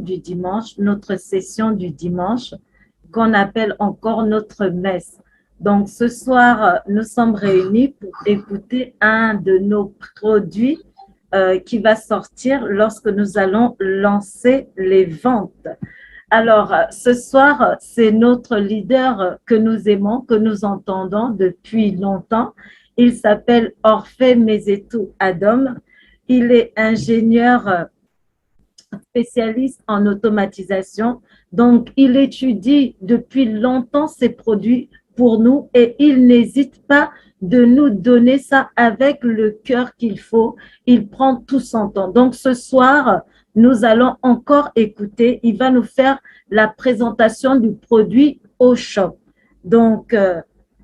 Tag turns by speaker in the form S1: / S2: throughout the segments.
S1: du dimanche, notre session du dimanche, qu'on appelle encore notre messe. Donc, ce soir, nous sommes réunis pour écouter un de nos produits qui va sortir lorsque nous allons lancer les ventes. Alors, ce soir, c'est notre leader que nous aimons, que nous entendons depuis longtemps. Il s'appelle Orphée Mezetou Adam. Il est ingénieur spécialiste en automatisation. Donc, il étudie depuis longtemps ces produits pour nous et il n'hésite pas de nous donner ça avec le cœur qu'il faut. Il prend tout son temps. Donc, ce soir, nous allons encore écouter. Il va nous faire la présentation du produit au shop. Donc,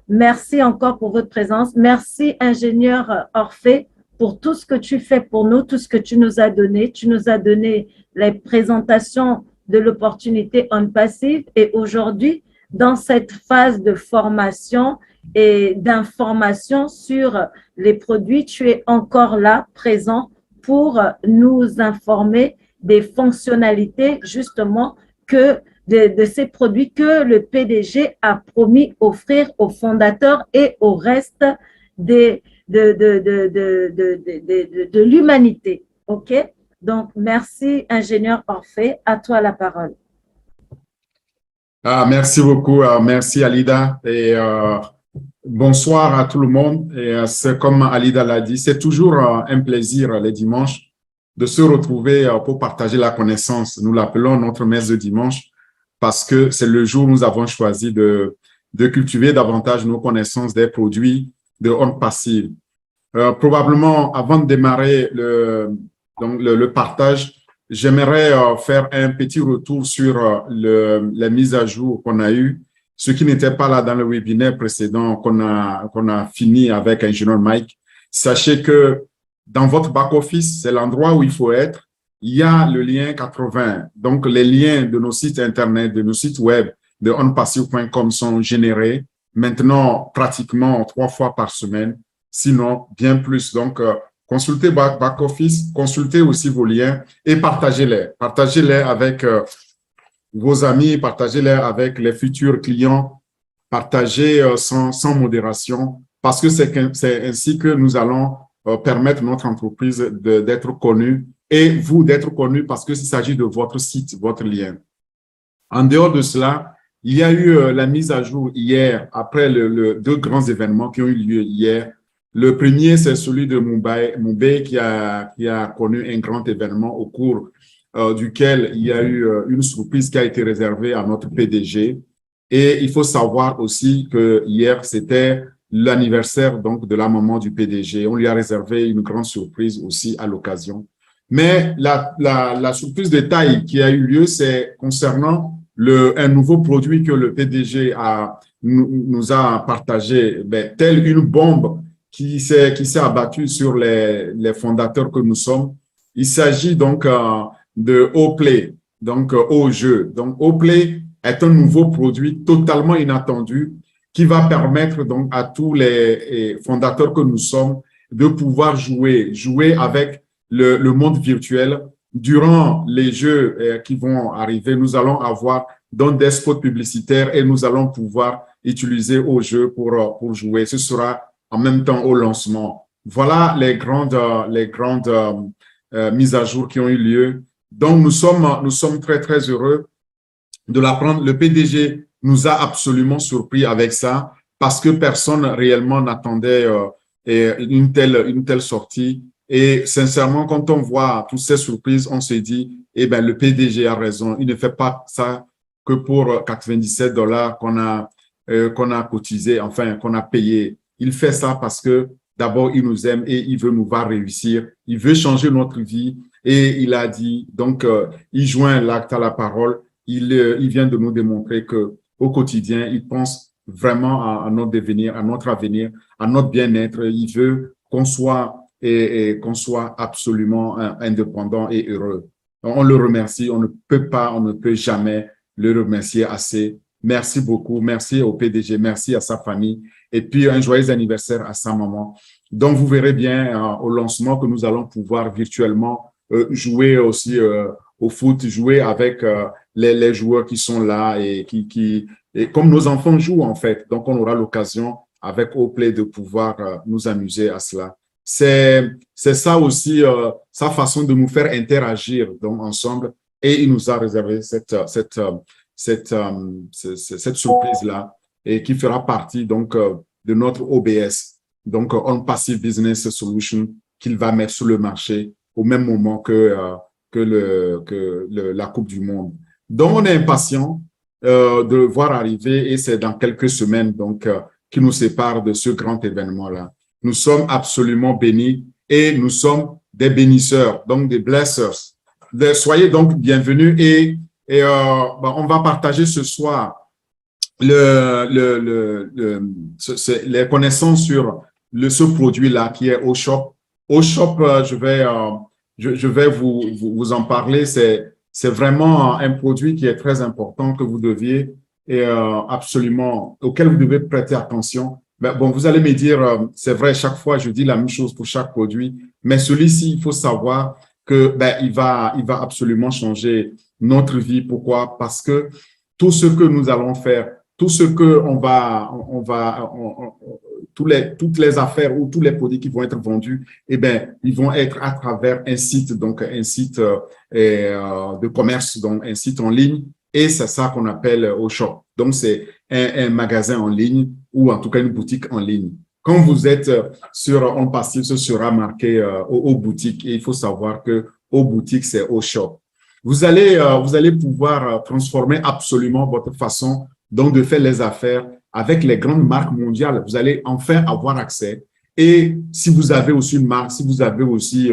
S1: merci encore pour votre présence. Merci, ingénieur Orphée, pour tout ce que tu fais pour nous, tout ce que tu nous as donné. Tu nous as donné les présentations de l'opportunité on passive et aujourd'hui, dans cette phase de formation et d'information sur les produits, tu es encore là, présent pour nous informer des fonctionnalités justement que de ces produits que le PDG a promis offrir aux fondateurs et au reste de l'humanité. OK? Donc, merci, ingénieur Orphée. À toi la parole.
S2: Merci beaucoup. Merci, Alida. Et bonsoir à tout le monde. Et c'est comme Alida l'a dit, c'est toujours un plaisir les dimanches de se retrouver pour partager la connaissance. Nous l'appelons notre messe de dimanche parce que c'est le jour où nous avons choisi de cultiver davantage nos connaissances des produits de On Passive. Probablement, avant de démarrer le partage, j'aimerais faire un petit retour sur la mise à jour qu'on a eue, ce qui n'était pas là dans le webinaire précédent qu'on a fini avec Ingénieur Mike. Sachez que dans votre back-office, c'est l'endroit où il faut être. Il y a le lien 80. Donc, les liens de nos sites Internet, de nos sites web, de onpassive.com sont générés maintenant pratiquement 3 fois par semaine, sinon bien plus. Donc, consultez back-office, consultez aussi vos liens et partagez-les. Partagez-les avec vos amis, partagez-les avec les futurs clients, partagez sans modération parce que c'est ainsi que nous allons permettre notre entreprise d'être connue et vous d'être connue parce que s'il s'agit de votre site, votre lien. En dehors de cela, il y a eu la mise à jour hier après deux grands événements qui ont eu lieu hier. Le premier, c'est celui de Mumbai qui a connu un grand événement au cours duquel il y a eu une surprise qui a été réservée à notre PDG. Et il faut savoir aussi que hier, c'était l'anniversaire donc de la maman du PDG. On lui a réservé une grande surprise aussi à l'occasion. Mais la surprise de taille qui a eu lieu, c'est concernant un nouveau produit que le PDG nous a partagé, tel une bombe qui s'est abattue sur les fondateurs que nous sommes. Il s'agit donc de Oplay, donc au jeu. Donc Oplay est un nouveau produit totalement inattendu qui va permettre donc à tous les fondateurs que nous sommes de pouvoir jouer avec le monde virtuel. Durant les jeux qui vont arriver, nous allons avoir donc des spots publicitaires et nous allons pouvoir utiliser au jeu pour jouer. Ce sera en même temps au lancement. Voilà les grandes mises à jour qui ont eu lieu. Donc, nous sommes très, très heureux de l'apprendre. Le PDG nous a absolument surpris avec ça parce que personne réellement n'attendait une telle sortie. Et sincèrement, quand on voit toutes ces surprises, on se dit, eh ben, le PDG a raison. Il ne fait pas ça que pour 97 $ qu'on a cotisé, enfin, qu'on a payé. Il fait ça parce que d'abord, il nous aime et il veut nous voir réussir. Il veut changer notre vie. Et il a dit, donc, il joint l'acte à la parole. Il vient de nous démontrer que au quotidien, il pense vraiment à notre devenir, à notre avenir, à notre bien-être. Il veut qu'on soit et qu'on soit absolument indépendant et heureux. On le remercie. On ne peut jamais le remercier assez. Merci beaucoup. Merci au PDG. Merci à sa famille. Et puis, un joyeux anniversaire à sa maman. Donc, vous verrez bien au lancement que nous allons pouvoir virtuellement jouer aussi au foot, jouer avec les joueurs qui sont là et et comme nos enfants jouent en fait. Donc, on aura l'occasion avec Oplay de pouvoir nous amuser à cela. C'est ça aussi, sa façon de nous faire interagir donc, ensemble. Et il nous a réservé cette surprise-là et qui fera partie donc de notre OBS, donc On Passive Business Solution, qu'il va mettre sur le marché au même moment que la Coupe du Monde. Donc, on est impatient de le voir arriver et c'est dans quelques semaines donc qui nous sépare de ce grand événement-là. Nous sommes absolument bénis et nous sommes des bénisseurs, donc des blessers. Soyez donc bienvenus et on va partager ce soir les connaissances sur ce produit-là qui est OShop. OShop, je vais vous en parler. C'est vraiment un produit qui est très important que vous deviez absolument, auquel vous devez prêter attention. Ben, bon, vous allez me dire, c'est vrai, chaque fois, je dis la même chose pour chaque produit, mais celui-ci, il faut savoir que ben, il va absolument changer notre vie. Pourquoi? Parce que tout ce que nous allons faire, tout ce que toutes les affaires ou tous les produits qui vont être vendus, eh ben, ils vont être à travers un site, donc un site de commerce, donc un site en ligne, et c'est ça qu'on appelle OShop. Donc, c'est un magasin en ligne ou en tout cas une boutique en ligne. Quand vous êtes sur On Passive, ce sera marqué aux boutiques et il faut savoir que aux boutiques, c'est OShop. Vous allez pouvoir transformer absolument votre façon donc de faire les affaires avec les grandes marques mondiales. Vous allez enfin avoir accès. Et si vous avez aussi une marque, si vous avez aussi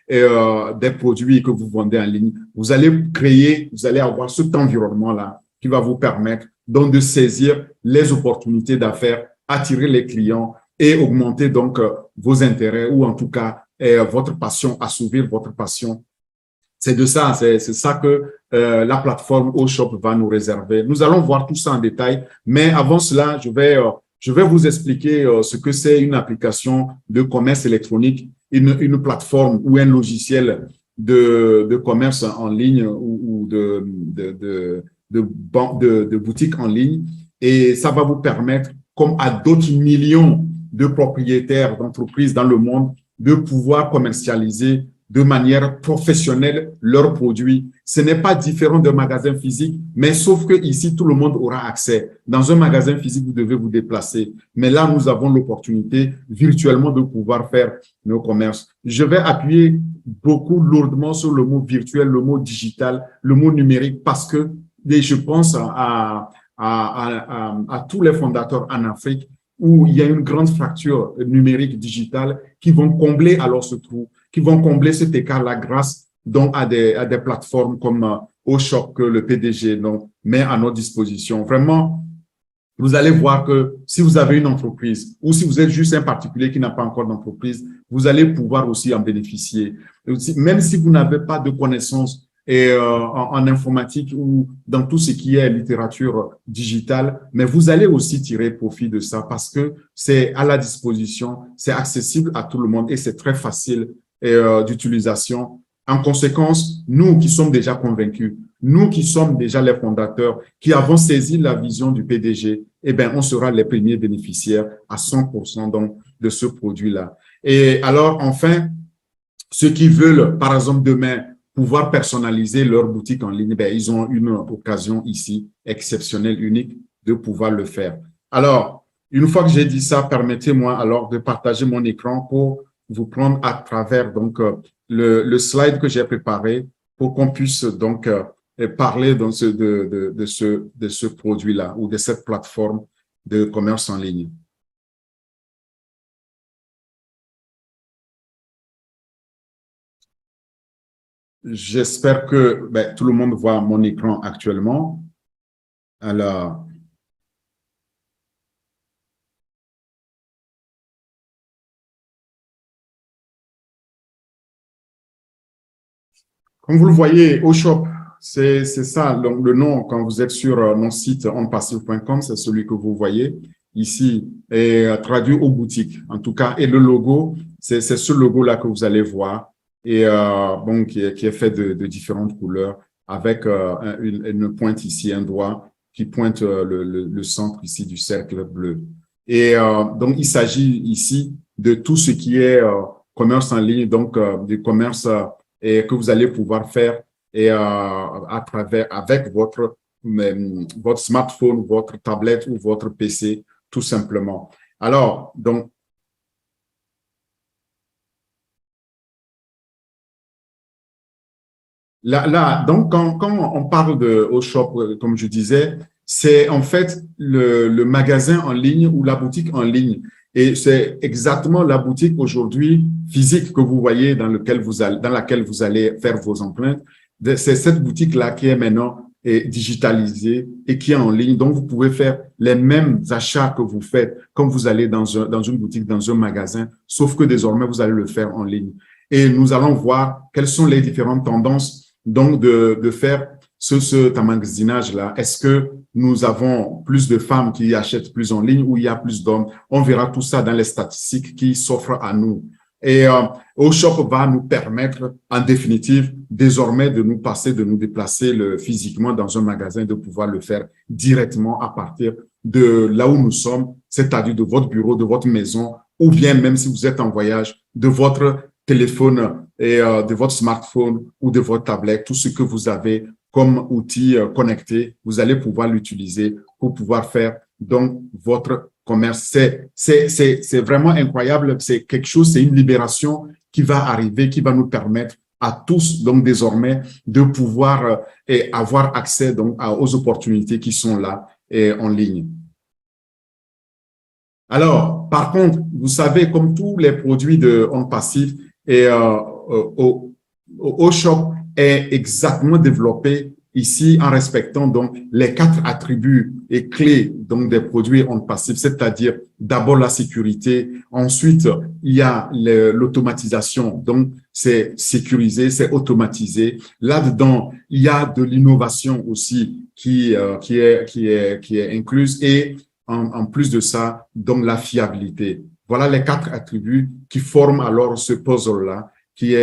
S2: des produits que vous vendez en ligne, vous allez avoir cet environnement-là qui va vous permettre donc de saisir les opportunités d'affaires, attirer les clients et augmenter donc vos intérêts ou en tout cas votre passion, assouvir votre passion. C'est ça que la plateforme OShop va nous réserver. Nous allons voir tout ça en détail, mais avant cela, je vais vous expliquer ce que c'est une application de commerce électronique, une plateforme ou un logiciel de commerce en ligne ou de boutique en ligne. Et ça va vous permettre, comme à d'autres millions de propriétaires d'entreprises dans le monde, de pouvoir commercialiser de manière professionnelle leurs produits. Ce n'est pas différent d'un magasin physique, mais sauf que ici, tout le monde aura accès. Dans un magasin physique, vous devez vous déplacer. Mais là, nous avons l'opportunité virtuellement de pouvoir faire nos commerces. Je vais appuyer beaucoup lourdement sur le mot virtuel, le mot digital, le mot numérique, parce que je pense à tous les fondateurs en Afrique où il y a une grande fracture numérique digitale qui vont combler alors ce trou, qui vont combler cet écart-là grâce donc à des plateformes comme OShop que le PDG donc, met à notre disposition. Vraiment, vous allez voir que si vous avez une entreprise ou si vous êtes juste un particulier qui n'a pas encore d'entreprise, vous allez pouvoir aussi en bénéficier. Même si vous n'avez pas de connaissances en informatique ou dans tout ce qui est littérature digitale, mais vous allez aussi tirer profit de ça parce que c'est à la disposition, c'est accessible à tout le monde et c'est très facile d'utilisation. En conséquence, nous qui sommes déjà convaincus, nous qui sommes déjà les fondateurs, qui avons saisi la vision du PDG, eh bien, on sera les premiers bénéficiaires à 100% donc, de ce produit-là. Et alors, enfin, ceux qui veulent, par exemple, demain, pouvoir personnaliser leur boutique en ligne, ben, ils ont une occasion ici exceptionnelle, unique, de pouvoir le faire. Alors, une fois que j'ai dit ça, permettez-moi alors de partager mon écran pour vous prendre à travers donc le slide que j'ai préparé pour qu'on puisse donc parler donc, de ce produit-là ou de cette plateforme de commerce en ligne. J'espère que tout le monde voit mon écran actuellement. Alors, comme vous le voyez, OShop, c'est ça le nom quand vous êtes sur mon site onpassive.com, c'est celui que vous voyez ici et traduit aux boutiques en tout cas. Et le logo, c'est ce logo-là que vous allez voir. et bon, qui est fait de différentes couleurs avec une pointe ici, un doigt qui pointe le centre ici du cercle bleu. Et donc, il s'agit ici de tout ce qui est commerce en ligne, donc du commerce et que vous allez pouvoir faire et à travers avec votre smartphone, votre tablette ou votre PC, tout simplement. Alors, donc, donc quand on parle de Oshop, comme je disais, c'est en fait le magasin en ligne ou la boutique en ligne. Et c'est exactement la boutique aujourd'hui physique que vous voyez dans laquelle vous allez faire vos empreintes. C'est cette boutique-là qui est maintenant digitalisée et qui est en ligne. Donc, vous pouvez faire les mêmes achats que vous faites comme vous allez dans une boutique, dans un magasin, sauf que désormais, vous allez le faire en ligne. Et nous allons voir quelles sont les différentes tendances donc de faire cet emmagasinage-là. Est-ce que nous avons plus de femmes qui achètent plus en ligne ou il y a plus d'hommes? On verra tout ça dans les statistiques qui s'offrent à nous. Et Oshop va nous permettre, en définitive, désormais de nous déplacer physiquement dans un magasin, de pouvoir le faire directement à partir de là où nous sommes, c'est-à-dire de votre bureau, de votre maison, ou bien même si vous êtes en voyage, de votre téléphone et de votre smartphone ou de votre tablette, tout ce que vous avez comme outil connecté, vous allez pouvoir l'utiliser pour pouvoir faire donc votre commerce. C'est vraiment incroyable. C'est quelque chose, c'est une libération qui va arriver, qui va nous permettre à tous, donc désormais, de pouvoir avoir accès donc aux opportunités qui sont là et en ligne. Alors, par contre, vous savez, comme tous les produits de On Passif, et Oshop est exactement développé ici en respectant donc les 4 attributs et clés donc des produits On Passif, c'est-à-dire d'abord la sécurité, ensuite il y a l'automatisation, donc c'est sécurisé, c'est automatisé. Là-dedans, il y a de l'innovation aussi qui est incluse et en plus de ça, donc la fiabilité. Voilà les 4 attributs qui forment alors ce puzzle-là, qui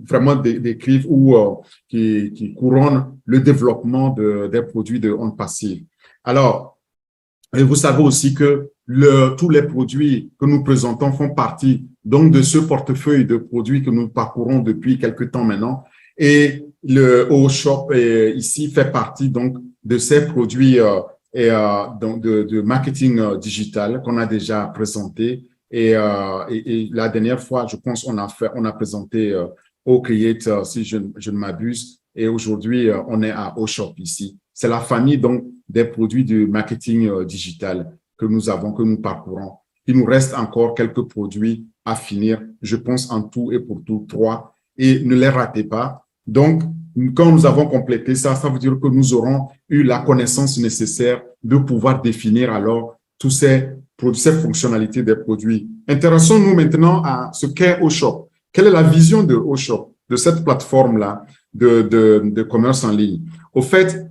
S2: vraiment décrivent ou qui couronnent le développement des produits de On Passif. Alors, et vous savez aussi que tous les produits que nous présentons font partie donc de ce portefeuille de produits que nous parcourons depuis quelque temps maintenant. Et le Oshop ici fait partie donc de ces produits donc de marketing digital qu'on a déjà présenté. Et la dernière fois, je pense, on a présenté O-Create, si je ne m'abuse. Et aujourd'hui, on est à Oshop ici. C'est la famille donc des produits de marketing digital que nous parcourons. Il nous reste encore quelques produits à finir, je pense en tout et pour tout 3. Et ne les ratez pas. Donc, quand nous avons complété ça, ça veut dire que nous aurons eu la connaissance nécessaire de pouvoir définir alors toutes ces fonctionnalités des produits. Intéressons-nous maintenant à ce qu'est Oshop. Quelle est la vision de Oshop, de cette plateforme-là de commerce en ligne? Au fait,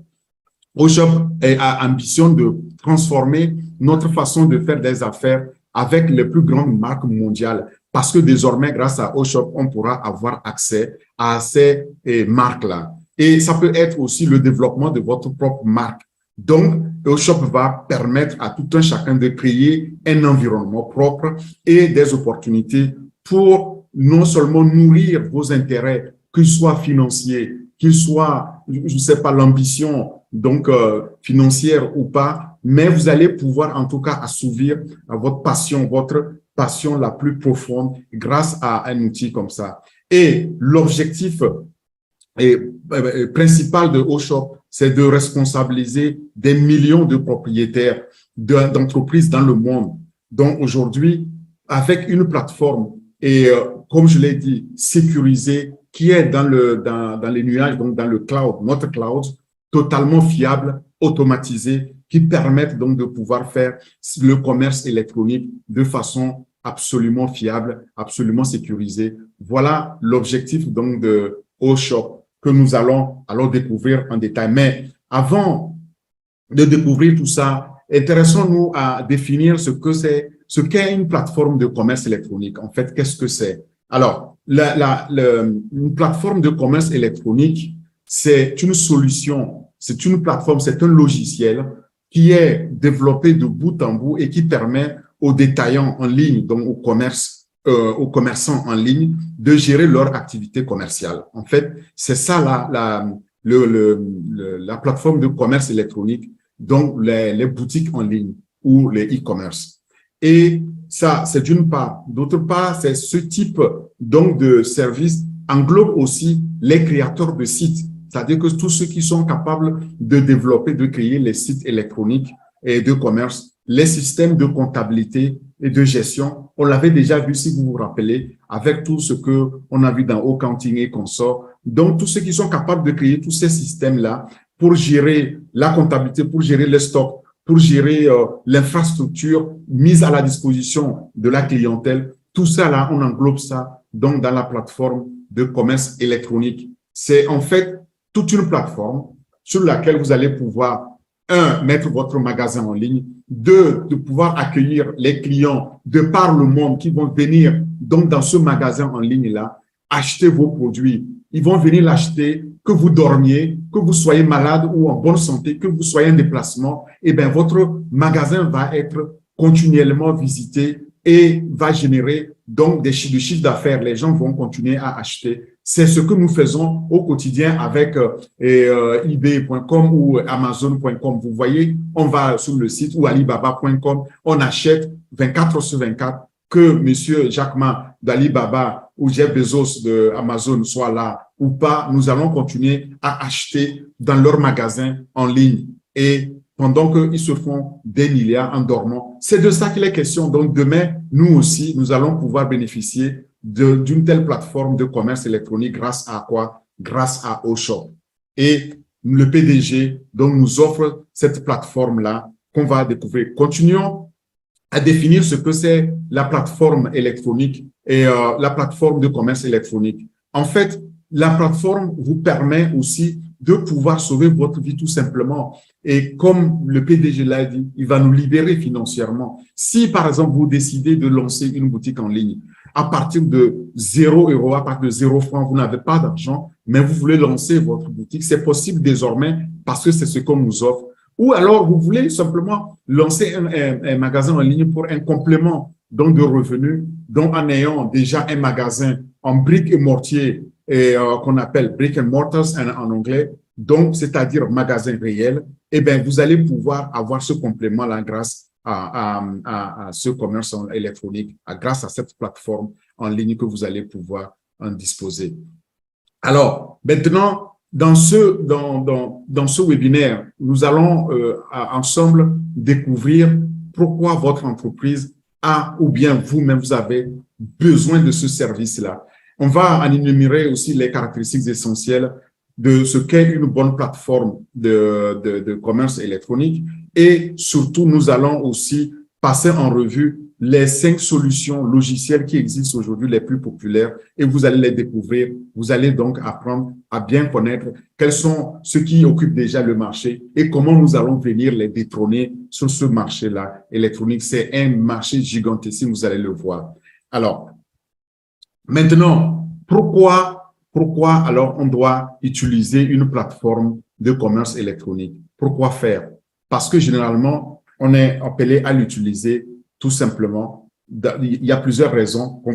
S2: Oshop a ambition de transformer notre façon de faire des affaires avec les plus grandes marques mondiales. Parce que désormais, grâce à Oshop, on pourra avoir accès à ces marques-là. Et ça peut être aussi le développement de votre propre marque. Donc, Oshop va permettre à tout un chacun de créer un environnement propre et des opportunités pour non seulement nourrir vos intérêts, qu'ils soient financiers, qu'ils soient, je ne sais pas, l'ambition donc financière ou pas, mais vous allez pouvoir en tout cas assouvir votre passion la plus profonde grâce à un outil comme ça. Et l'objectif principal de Oshop, c'est de responsabiliser des millions de propriétaires d'entreprises dans le monde. Donc aujourd'hui, avec une plateforme et comme je l'ai dit, sécurisée, qui est dans les nuages, donc dans le cloud, notre cloud, totalement fiable, automatisé, qui permettent donc de pouvoir faire le commerce électronique de façon absolument fiable, absolument sécurisée. Voilà l'objectif donc de Oshop que nous allons alors découvrir en détail. Mais avant de découvrir tout ça, intéressons-nous à définir ce ce qu'est une plateforme de commerce électronique. En fait, qu'est-ce que c'est? Alors, une plateforme de commerce électronique, c'est une solution, c'est une plateforme, c'est un logiciel qui est développé de bout en bout et qui permet aux détaillants en ligne, donc aux commerçants en ligne, de gérer leur activité commerciale. En fait, c'est ça la plateforme de commerce électronique, donc les boutiques en ligne ou les e-commerce. Et ça, c'est d'une part. D'autre part, c'est ce type donc de service englobe aussi les créateurs de sites, c'est-à-dire que tous ceux qui sont capables de développer, de créer les sites électroniques et de commerce, les systèmes de comptabilité et de gestion. On l'avait déjà vu, si vous vous rappelez, avec tout ce que on a vu dans Accounting et consorts. Donc, tous ceux qui sont capables de créer tous ces systèmes-là pour gérer la comptabilité, pour gérer les stocks, pour gérer l'infrastructure mise à la disposition de la clientèle, tout ça là, on englobe ça donc dans la plateforme de commerce électronique. C'est en fait toute une plateforme sur laquelle vous allez pouvoir, un, mettre votre magasin en ligne, deux, de pouvoir accueillir les clients de par le monde qui vont venir donc dans ce magasin en ligne-là, acheter vos produits. Ils vont venir l'acheter, que vous dormiez, que vous soyez malade ou en bonne santé, que vous soyez en déplacement, et bien votre magasin va être continuellement visité et va générer donc du chiffre d'affaires. Les gens vont continuer à acheter. C'est ce que nous faisons au quotidien avec eBay.com ou Amazon.com. Vous voyez, on va sur le site ou Alibaba.com, on achète 24 sur 24, que monsieur Jack Ma d'Alibaba ou Jeff Bezos de Amazon soit là ou pas, nous allons continuer à acheter dans leur magasin en ligne. Et pendant qu'ils se font des milliards en dormant. C'est de ça qu'il est question. Donc, demain, nous aussi, nous allons pouvoir bénéficier d'une telle plateforme de commerce électronique grâce à quoi? Grâce à Oshop. Et le PDG, donc, nous offre cette plateforme-là qu'on va découvrir. Continuons à définir ce que c'est la plateforme électronique et la plateforme de commerce électronique. En fait, la plateforme vous permet aussi de pouvoir sauver votre vie tout simplement. Et comme le PDG l'a dit, il va nous libérer financièrement. Si, par exemple, vous décidez de lancer une boutique en ligne, à partir de 0 €, à partir de 0 francs, vous n'avez pas d'argent, mais vous voulez lancer votre boutique, c'est possible désormais parce que c'est ce qu'on nous offre. Ou alors, vous voulez simplement lancer un magasin en ligne pour un complément donc de revenus, donc en ayant déjà un magasin en briques et mortier et qu'on appelle brick and mortars en anglais, donc c'est-à-dire magasin réel, eh bien, vous allez pouvoir avoir ce complément-là grâce à ce commerce électronique, grâce à cette plateforme en ligne que vous allez pouvoir en disposer. Alors, maintenant, dans ce webinaire, nous allons ensemble découvrir pourquoi votre entreprise a ou bien vous-même, vous avez besoin de ce service-là. On va en énumérer aussi les caractéristiques essentielles de ce qu'est une bonne plateforme de commerce électronique et surtout, nous allons aussi passer en revue les 5 solutions logicielles qui existent aujourd'hui, les plus populaires, et vous allez les découvrir. Vous allez donc apprendre à bien connaître quels sont ceux qui occupent déjà le marché et comment nous allons venir les détrôner sur ce marché-là électronique. C'est un marché gigantesque, vous allez le voir. Alors, maintenant, pourquoi alors on doit utiliser une plateforme de commerce électronique? Pourquoi faire? Parce que généralement, on est appelé à l'utiliser tout simplement. Il y a plusieurs raisons qu'on